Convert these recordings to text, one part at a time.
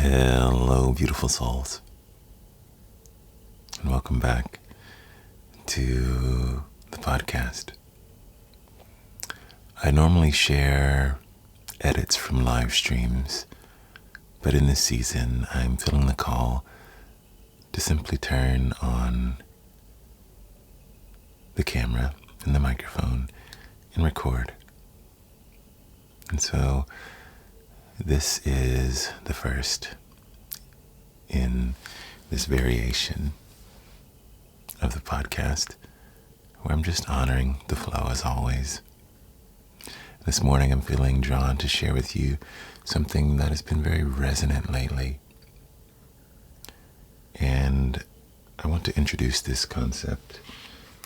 Hello, beautiful souls, and welcome back to the podcast. I normally share edits from live streams, but in this season, I'm feeling the call to simply turn on the camera and the microphone and record. And so this is the first in this variation of the podcast where I'm just honoring the flow as always. This morning I'm feeling drawn to share with you something that has been very resonant lately. And I want to introduce this concept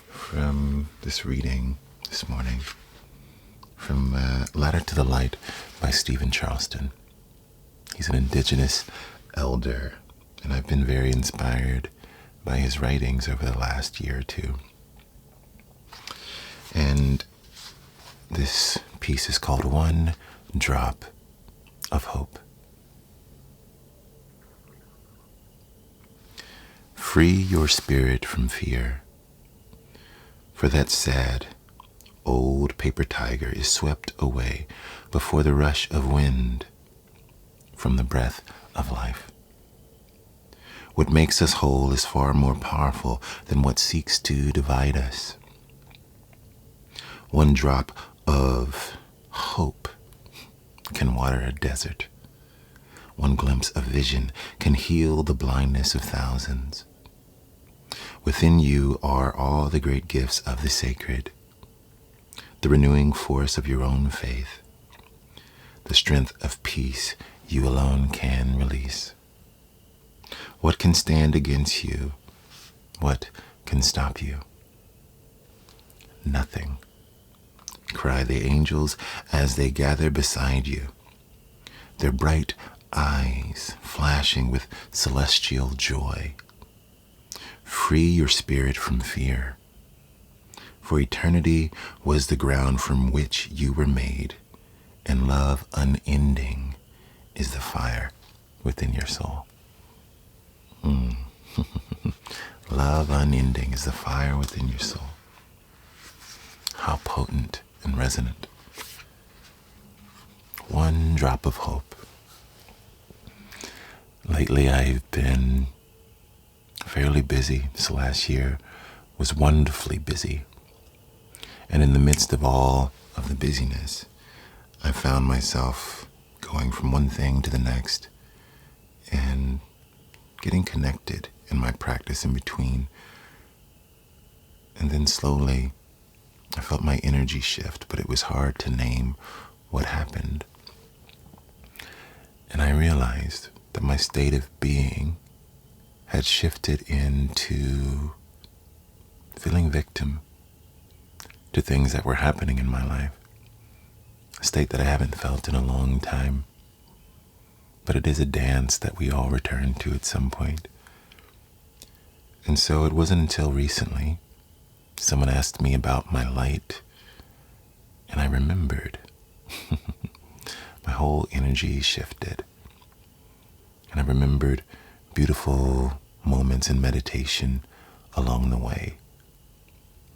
from this reading this morning from Ladder to the Light by Steven Charleston. He's an indigenous elder, and I've been very inspired by his writings over the last year or two. And this piece is called One Drop of Hope. Free your spirit from fear, for that sad, old paper tiger is swept away before the rush of wind from the breath of life. What makes us whole is far more powerful than what seeks to divide us. One drop of hope can water a desert. One glimpse of vision can heal the blindness of thousands. Within you are all the great gifts of the sacred, the renewing force of your own faith, the strength of peace you alone can release. What can stand against you? What can stop you? Nothing, cry the angels as they gather beside you, their bright eyes flashing with celestial joy. Free your spirit from fear, for eternity was the ground from which you were made, and love unending is the fire within your soul. Love unending is the fire within your soul. How potent and resonant. One drop of hope. Lately I've been fairly busy. This last year was wonderfully busy. And in the midst of all of the busyness, I found myself going from one thing to the next and getting connected in my practice in between. And then slowly, I felt my energy shift, but it was hard to name what happened. And I realized that my state of being had shifted into feeling victim to things that were happening in my life. A state that I haven't felt in a long time. But it is a dance that we all return to at some point. And so it wasn't until recently someone asked me about my light, and I remembered. My whole energy shifted. And I remembered beautiful moments in meditation along the way.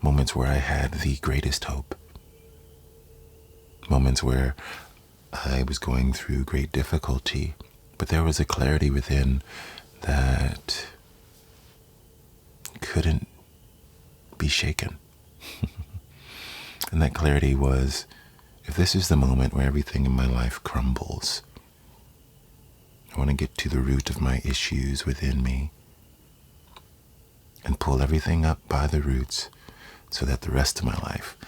Moments where I had the greatest hope. Moments where I was going through great difficulty, but there was a clarity within that couldn't be shaken. And that clarity was, if this is the moment where everything in my life crumbles, I want to get to the root of my issues within me and pull everything up by the roots so that the rest of my life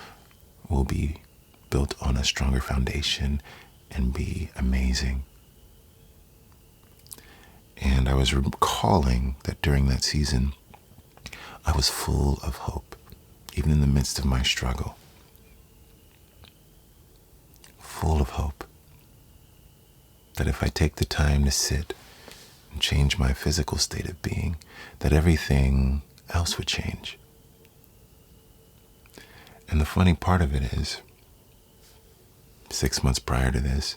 will be built on a stronger foundation and be amazing. And I was recalling that during that season, I was full of hope, even in the midst of my struggle. Full of hope that if I take the time to sit and change my physical state of being, that everything else would change. And the funny part of it is, 6 months prior to this,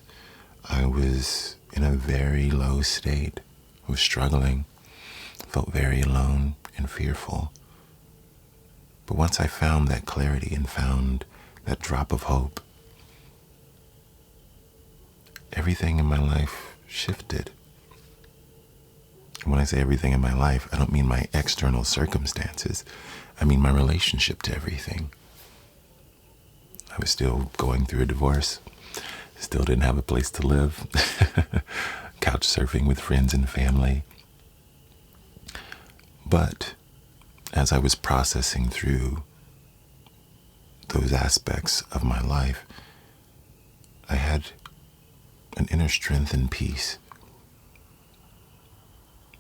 I was in a very low state. I was struggling, felt very alone and fearful. But once I found that clarity and found that drop of hope, everything in my life shifted. And when I say everything in my life, I don't mean my external circumstances. I mean my relationship to everything. I was still going through a divorce. Still didn't have a place to live. Couch surfing with friends and family. But as I was processing through those aspects of my life, I had an inner strength and peace.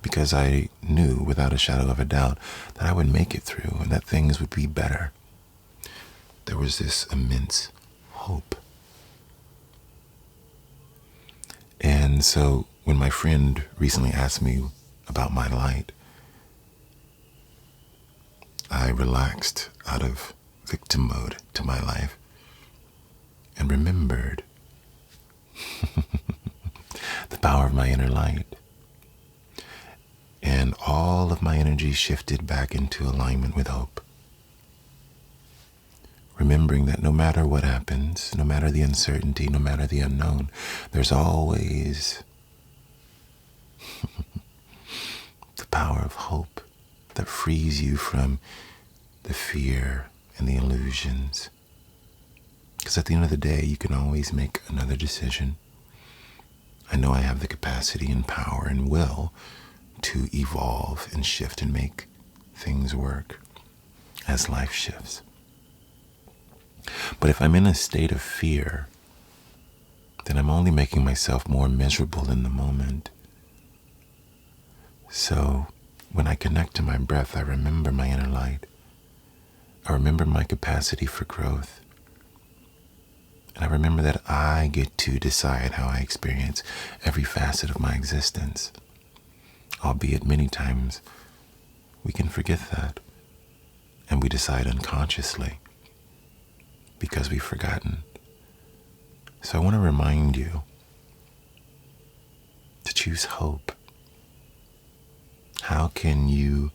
Because I knew without a shadow of a doubt that I would make it through and that things would be better. There was this immense hope. And so when my friend recently asked me about my light, I relaxed out of victim mode to my life and remembered the power of my inner light. And all of my energy shifted back into alignment with hope. Remembering that no matter what happens, no matter the uncertainty, no matter the unknown, there's always the power of hope that frees you from the fear and the illusions. Because at the end of the day, you can always make another decision. I know I have the capacity and power and will to evolve and shift and make things work as life shifts. But if I'm in a state of fear, then I'm only making myself more miserable in the moment. So when I connect to my breath, I remember my inner light. I remember my capacity for growth. And I remember that I get to decide how I experience every facet of my existence. Albeit many times we can forget that. And we decide unconsciously because we've forgotten. So I want to remind you to choose hope. How can you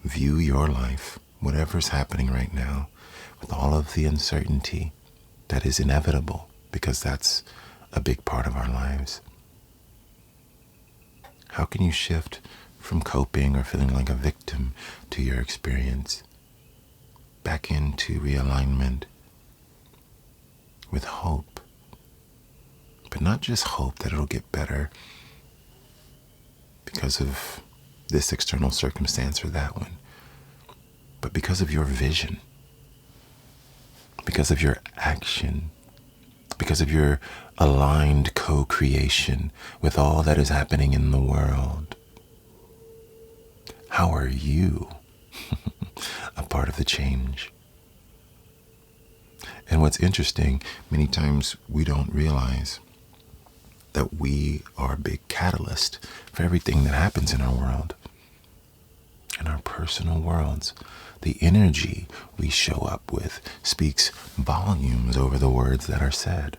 view your life, whatever's happening right now, with all of the uncertainty that is inevitable, because that's a big part of our lives? How can you shift from coping or feeling like a victim to your experience back into realignment with hope? But not just hope that it'll get better because of this external circumstance or that one, but because of your vision, because of your action, because of your aligned co-creation with all that is happening in the world. How are you a part of the change? And what's interesting, many times we don't realize that we are a big catalyst for everything that happens in our world, in our personal worlds. The energy we show up with speaks volumes over the words that are said.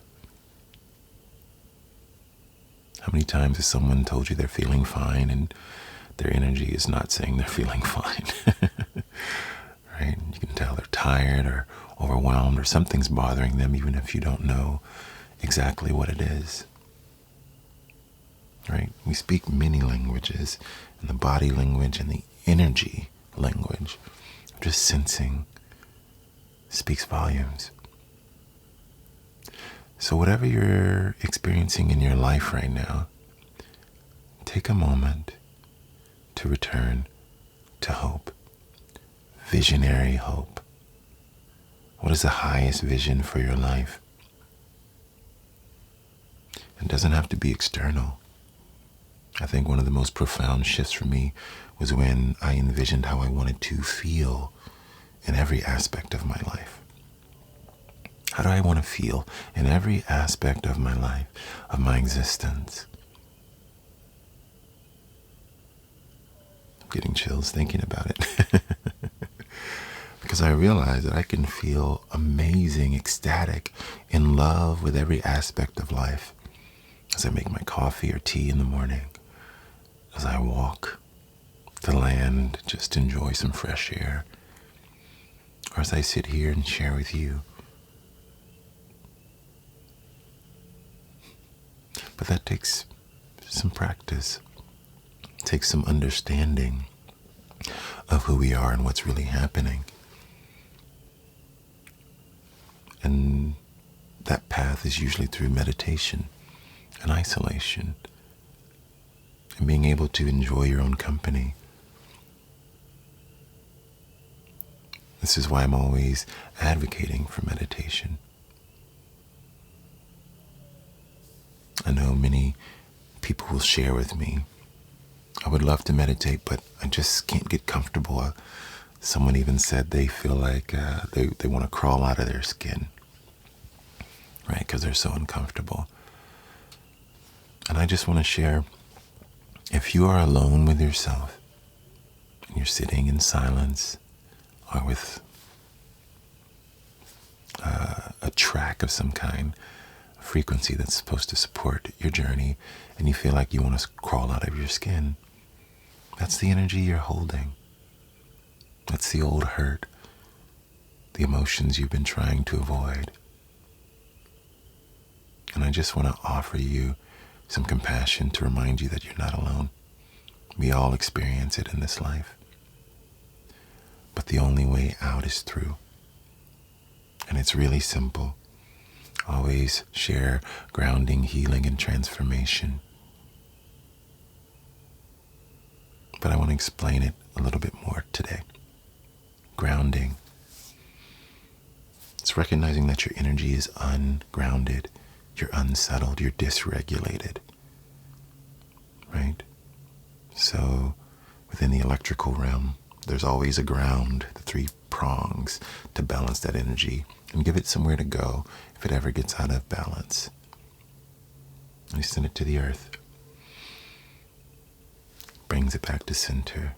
How many times has someone told you they're feeling fine and their energy is not saying they're feeling fine? Right? You can tell they're tired or overwhelmed or something's bothering them even if you don't know exactly what it is. Right? We speak many languages, and the body language and the energy language, just sensing, speaks volumes. So whatever you're experiencing in your life right now, take a moment to return to hope. Visionary hope. What is the highest vision for your life? It doesn't have to be external. I think one of the most profound shifts for me was when I envisioned how I wanted to feel in every aspect of my life. How do I want to feel in every aspect of my life, of my existence? I'm getting chills thinking about it. Because I realize that I can feel amazing, ecstatic, in love with every aspect of life. as I make my coffee or tea in the morning, as I walk the land, just enjoy some fresh air, or as I sit here and share with you. But that takes some practice. It takes some understanding of who we are and what's really happening. And that path is usually through meditation and isolation and being able to enjoy your own company. This is why I'm always advocating for meditation. I know many people will share with me, I would love to meditate, but I just can't get comfortable. Someone even said they feel like they want to crawl out of their skin, right? Because they're so uncomfortable. And I just want to share, if you are alone with yourself and you're sitting in silence or with a track of some kind, a frequency that's supposed to support your journey, and you feel like you want to crawl out of your skin, that's the energy you're holding. That's the old hurt, the emotions you've been trying to avoid. And I just want to offer you some compassion to remind you that you're not alone. We all experience it in this life. But the only way out is through. And it's really simple. Always share grounding, healing, and transformation. But I want to explain it a little bit more today. Grounding. It's recognizing that your energy is ungrounded, you're unsettled, you're dysregulated, right? So within the electrical realm, there's always a ground, the 3 prongs to balance that energy and give it somewhere to go if it ever gets out of balance. We send it to the earth, brings it back to center.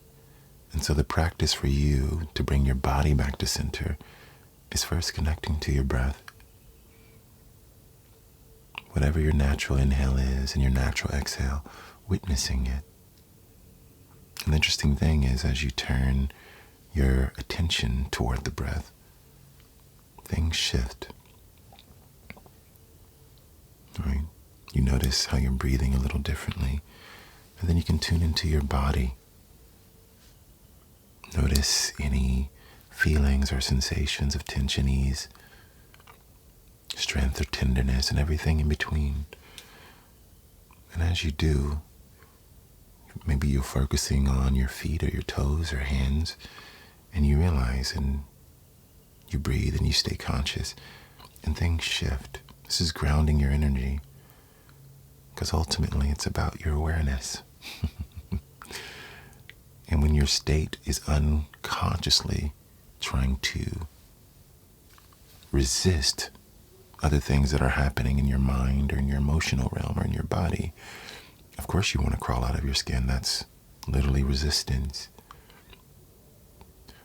And so the practice for you to bring your body back to center is first connecting to your breath. Whatever your natural inhale is and your natural exhale, witnessing it. And the interesting thing is, as you turn your attention toward the breath, things shift. Right? You notice how you're breathing a little differently, and then you can tune into your body. Notice any feelings or sensations of tension, ease, strength or tenderness, and everything in between. And as you do, maybe you're focusing on your feet or your toes or hands, and you realize, and you breathe and you stay conscious, and things shift. This is grounding your energy, because ultimately it's about your awareness. And when your state is unconsciously trying to resist other things that are happening in your mind or in your emotional realm or in your body, of course you want to crawl out of your skin. That's literally resistance.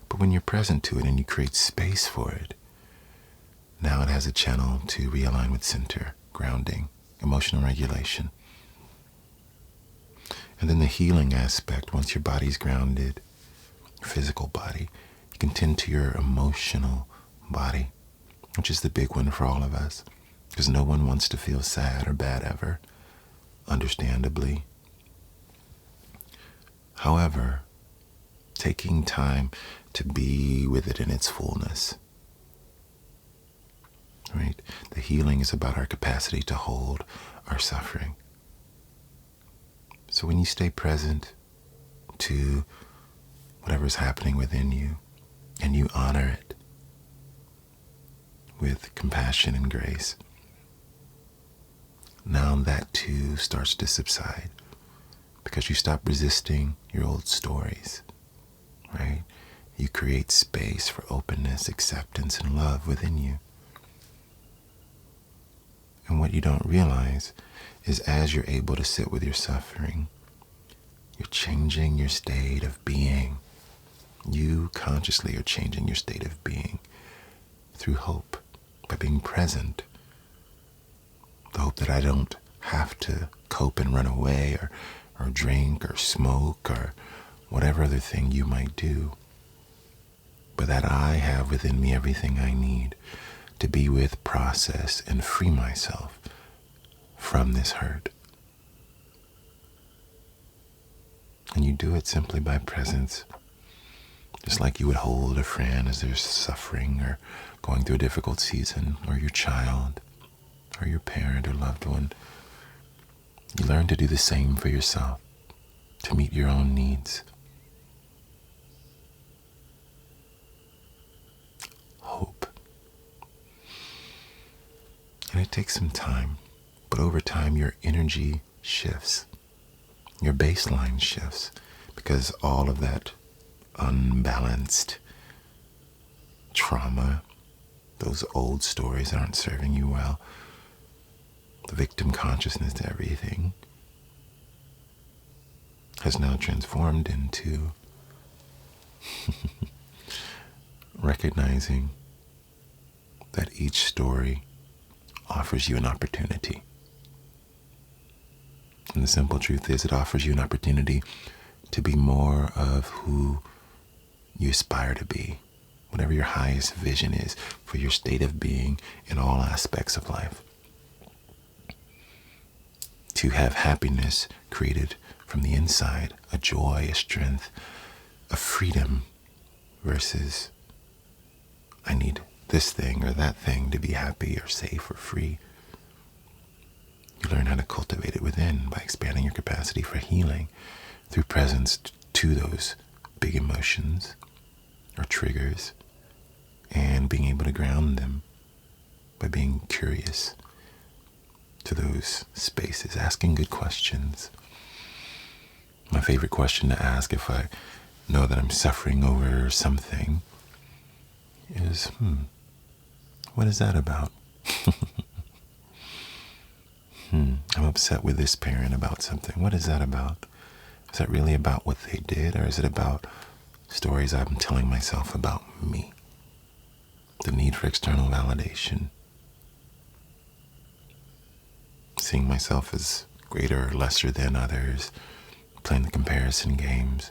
But when you're present to it and you create space for it, now it has a channel to realign with center, grounding, emotional regulation. And then the healing aspect, once your body's grounded, physical body, you can tend to your emotional body, which is the big one for all of us, because no one wants to feel sad or bad ever, understandably. However, taking time to be with it in its fullness, right? The healing is about our capacity to hold our suffering. So when you stay present to whatever's happening within you, and you honor it with compassion and grace, now that too starts to subside, because you stop resisting your old stories, right? You create space for openness, acceptance, and love within you. And what you don't realize is, as you're able to sit with your suffering, you're changing your state of being. You consciously are changing your state of being through hope, by being present. The hope that I don't have to cope and run away or drink or smoke or whatever other thing you might do, but that I have within me everything I need to be with, process, and free myself from this hurt. And you do it simply by presence, just like you would hold a friend as they're suffering or going through a difficult season, or your child, or your parent or loved one. You learn to do the same for yourself, to meet your own needs. Hope. And it takes some time, but over time your energy shifts. Your baseline shifts, because all of that unbalanced trauma, those old stories that aren't serving you well, the victim consciousness to everything, has now transformed into recognizing that each story offers you an opportunity. And the simple truth is, it offers you an opportunity to be more of who you aspire to be, whatever your highest vision is for your state of being in all aspects of life. To have happiness created from the inside, a joy, a strength, a freedom, versus I need this thing or that thing to be happy or safe or free. You learn how to cultivate it within by expanding your capacity for healing through presence to those big emotions or triggers, and being able to ground them by being curious to those spaces, asking good questions. My favorite question to ask if I know that I'm suffering over something is, what is that about? I'm upset with this parent about something. What is that about? Is that really about what they did, or is it about stories I'm telling myself about me? The need for external validation. Seeing myself as greater or lesser than others, playing the comparison games.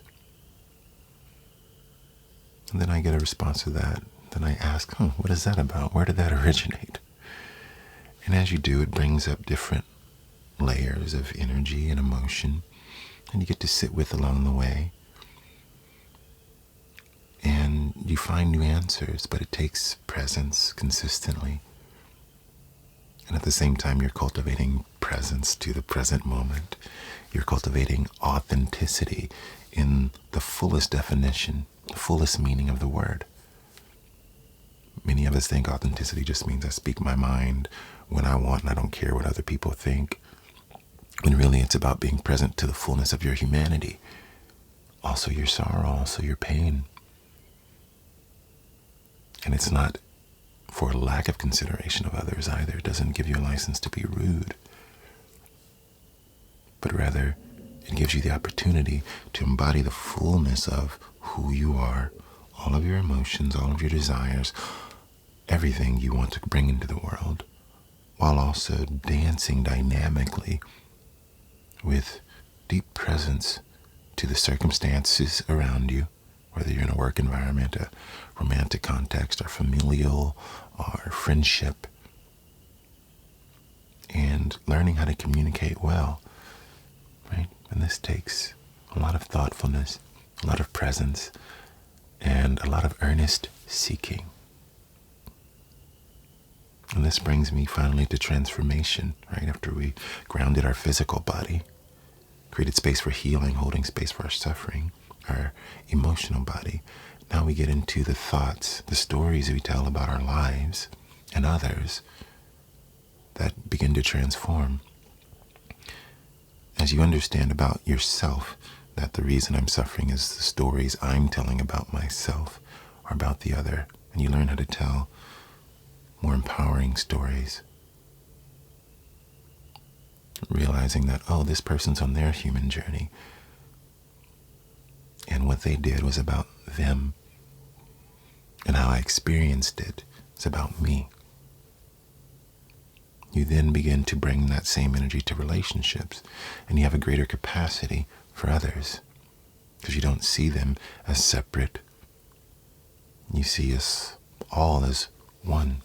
And then I get a response to that. Then I ask, what is that about? Where did that originate? And as you do, it brings up different layers of energy and emotion, and you get to sit with along the way. And you find new answers, but it takes presence consistently. And at the same time, you're cultivating presence to the present moment. You're cultivating authenticity in the fullest definition, the fullest meaning of the word. Many of us think authenticity just means I speak my mind when I want and I don't care what other people think. When really it's about being present to the fullness of your humanity. Also your sorrow, also your pain. And it's not for lack of consideration of others either. It doesn't give you a license to be rude. But rather, it gives you the opportunity to embody the fullness of who you are, all of your emotions, all of your desires, everything you want to bring into the world, while also dancing dynamically with deep presence to the circumstances around you, whether you're in a work environment, a romantic context, or familial, or friendship, and learning how to communicate well, right? And this takes a lot of thoughtfulness, a lot of presence, and a lot of earnest seeking. And this brings me finally to transformation, right? After we grounded our physical body, created space for healing, holding space for our suffering, our emotional body. Now we get into the thoughts, the stories we tell about our lives and others that begin to transform. As you understand about yourself, that the reason I'm suffering is the stories I'm telling about myself or about the other, and you learn how to tell more empowering stories. Realizing that, this person's on their human journey. And what they did was about them. And how I experienced it is about me. you then begin to bring that same energy to relationships, and you have a greater capacity for others because you don't see them as separate. You see us all as one.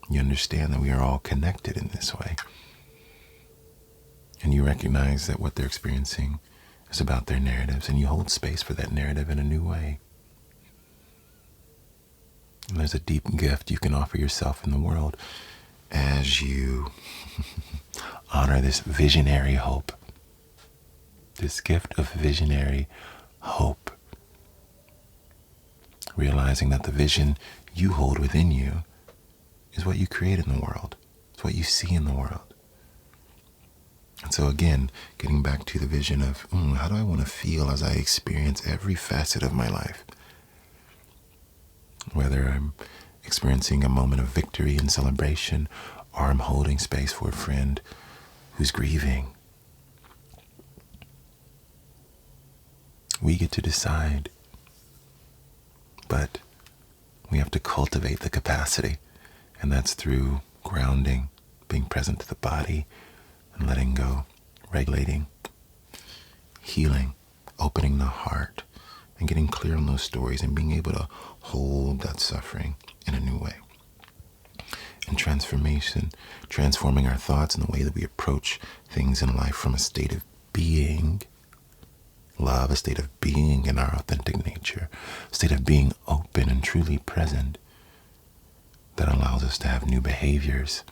You understand that we are all connected in this way. And you recognize that what they're experiencing is about their narratives, and you hold space for that narrative in a new way. And there's a deep gift you can offer yourself in the world as you honor this visionary hope. This gift of visionary hope. Realizing that the vision you hold within you is what you create in the world. It's what you see in the world. And so again, getting back to the vision of, how do I want to feel as I experience every facet of my life? Whether I'm experiencing a moment of victory and celebration, or I'm holding space for a friend who's grieving. We get to decide, but we have to cultivate the capacity, and that's through grounding, being present to the body, and letting go, regulating, healing, opening the heart, and getting clear on those stories and being able to hold that suffering in a new way. And transformation, transforming our thoughts and the way that we approach things in life from a state of being, love, a state of being in our authentic nature, a state of being open and truly present that allows us to have new behaviors,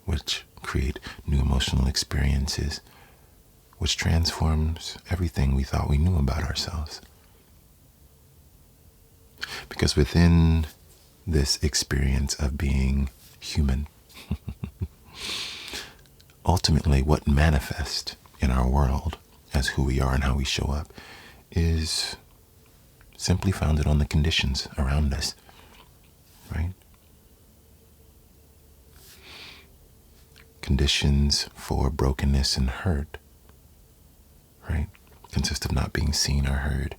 which create new emotional experiences, which transforms everything we thought we knew about ourselves. Because within this experience of being human, ultimately what manifests in our world as who we are and how we show up is simply founded on the conditions around us, right? Conditions for brokenness and hurt, right, consist of not being seen or heard.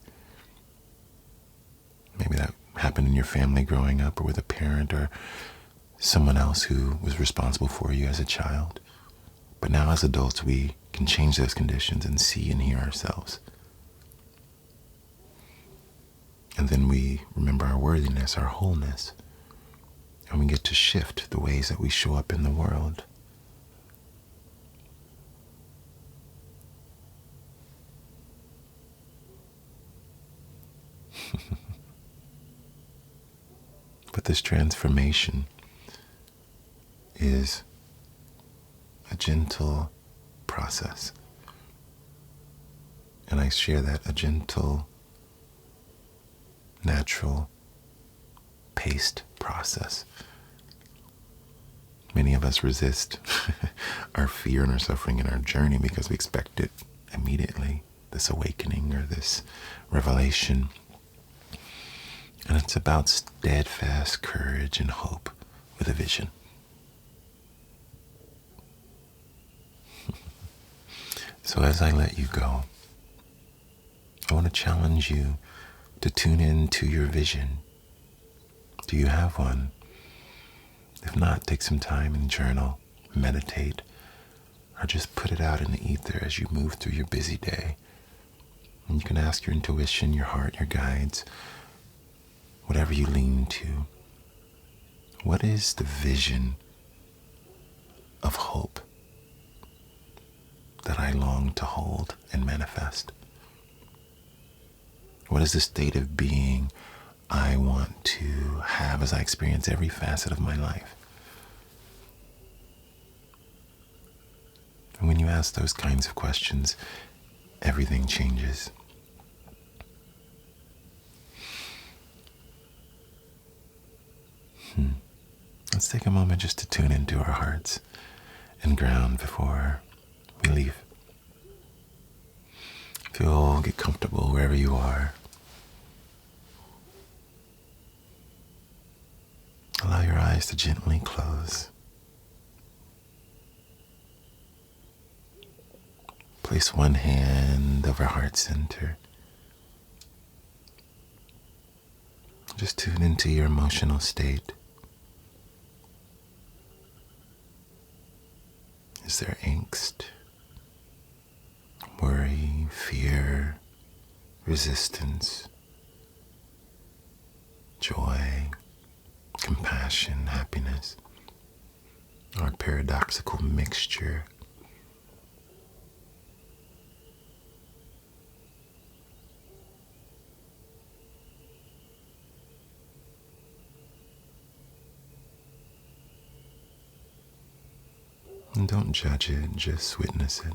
Maybe that happened in your family growing up, or with a parent or someone else who was responsible for you as a child. But now as adults, we can change those conditions and see and hear ourselves. And then we remember our worthiness, our wholeness, and we get to shift the ways that we show up in the world. But this transformation is a gentle process. And I share that, a gentle, natural, paced process. Many of us resist our fear and our suffering and our journey because we expect it immediately, this awakening or this revelation. And it's about steadfast courage and hope with a vision. So as I let you go, I want to challenge you to tune in to your vision. Do you have one? If not, take some time and journal, meditate, or just put it out in the ether as you move through your busy day. And you can ask your intuition, your heart, your guides, whatever you lean to. What is the vision of hope that I long to hold and manifest? What is the state of being I want to have as I experience every facet of my life? And when you ask those kinds of questions, everything changes. Let's take a moment just to tune into our hearts and ground before we leave. Get comfortable wherever you are. Allow your eyes to gently close. Place one hand over heart center. Just tune into your emotional state. Is there angst, worry, fear, resistance, joy, compassion, happiness, or paradoxical mixture? And don't judge it, just witness it.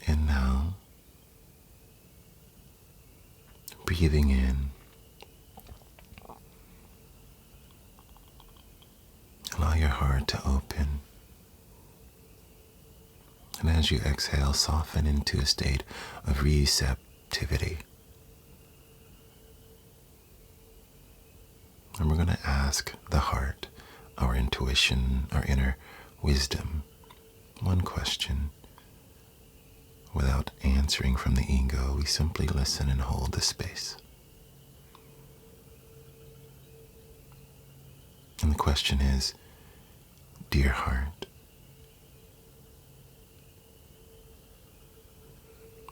And now, breathing in, allow your heart to open. And as you exhale, soften into a state of receptivity. And we're going to ask the heart, our intuition, our inner wisdom, one question. Without answering from the ego, we simply listen and hold the space. And the question is, dear heart,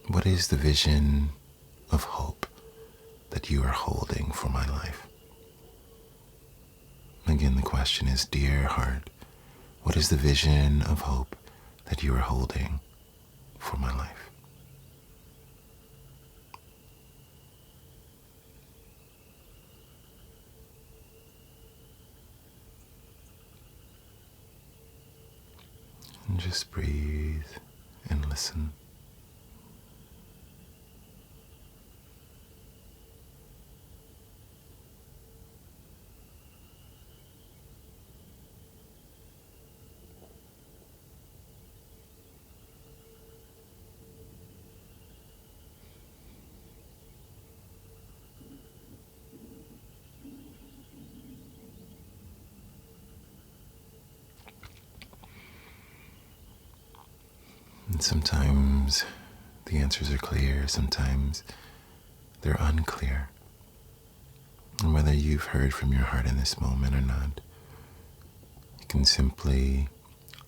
what is the vision of hope that you are holding for my life? Again, the question is, dear heart, what is the vision of hope that you are holding for my life? And just breathe and listen. And sometimes the answers are clear, sometimes they're unclear. And whether you've heard from your heart in this moment or not, you can simply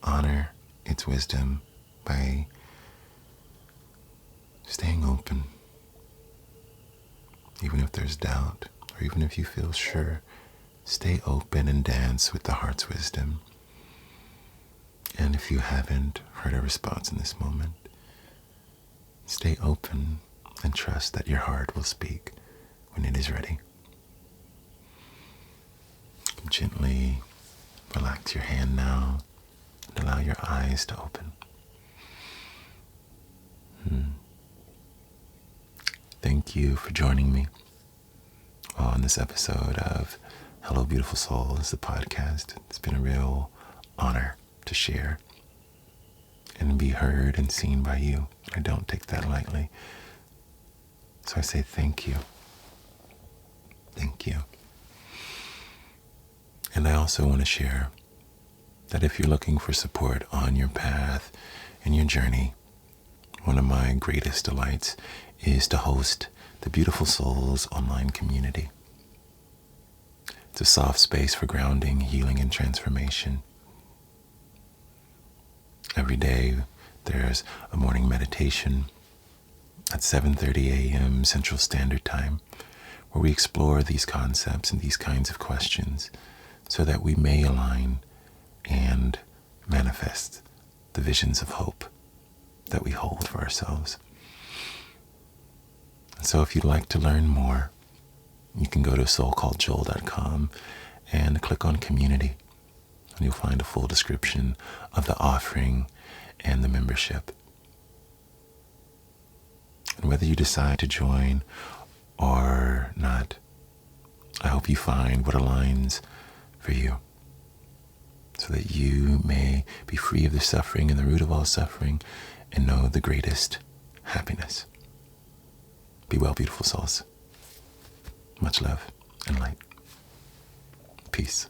honor its wisdom by staying open. Even if there's doubt, or even if you feel sure, stay open and dance with the heart's wisdom. And if you haven't heard a response in this moment, stay open and trust that your heart will speak when it is ready. Gently relax your hand now and allow your eyes to open. Thank you for joining me on this episode of Hello Beautiful Souls, the podcast. It's been a real honor to share and be heard and seen by you. I don't take that lightly. So I say thank you. Thank you. And I also want to share that if you're looking for support on your path and your journey, one of my greatest delights is to host the Beautiful Souls online community. It's a soft space for grounding, healing, and transformation. Every day there's a morning meditation at 7:30 a.m. Central Standard Time, where we explore these concepts and these kinds of questions so that we may align and manifest the visions of hope that we hold for ourselves. So if you'd like to learn more, you can go to asoulcalledjoel.com and click on community. And you'll find a full description of the offering and the membership. And whether you decide to join or not, I hope you find what aligns for you, so that you may be free of the suffering and the root of all suffering and know the greatest happiness. Be well, beautiful souls. Much love and light. Peace.